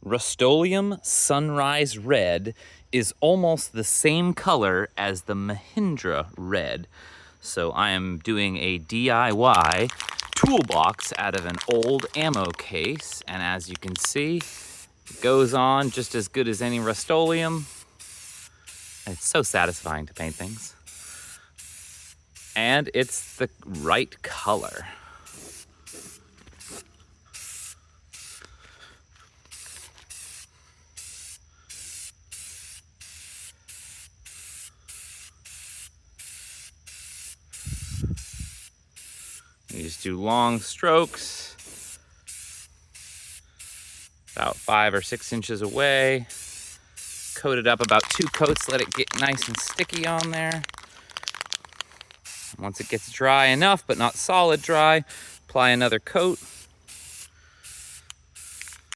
Rust-Oleum Sunrise Red is almost the same color as the Mahindra Red. So I am doing a DIY toolbox out of an old ammo case, and as you can see, it goes on just as good as any Rust-Oleum. It's so satisfying to paint things. And it's the right color. You just do long strokes, about 5 or 6 inches away. Coat it up about 2 coats, let it get nice and sticky on there. Once it gets dry enough, but not solid dry, apply another coat.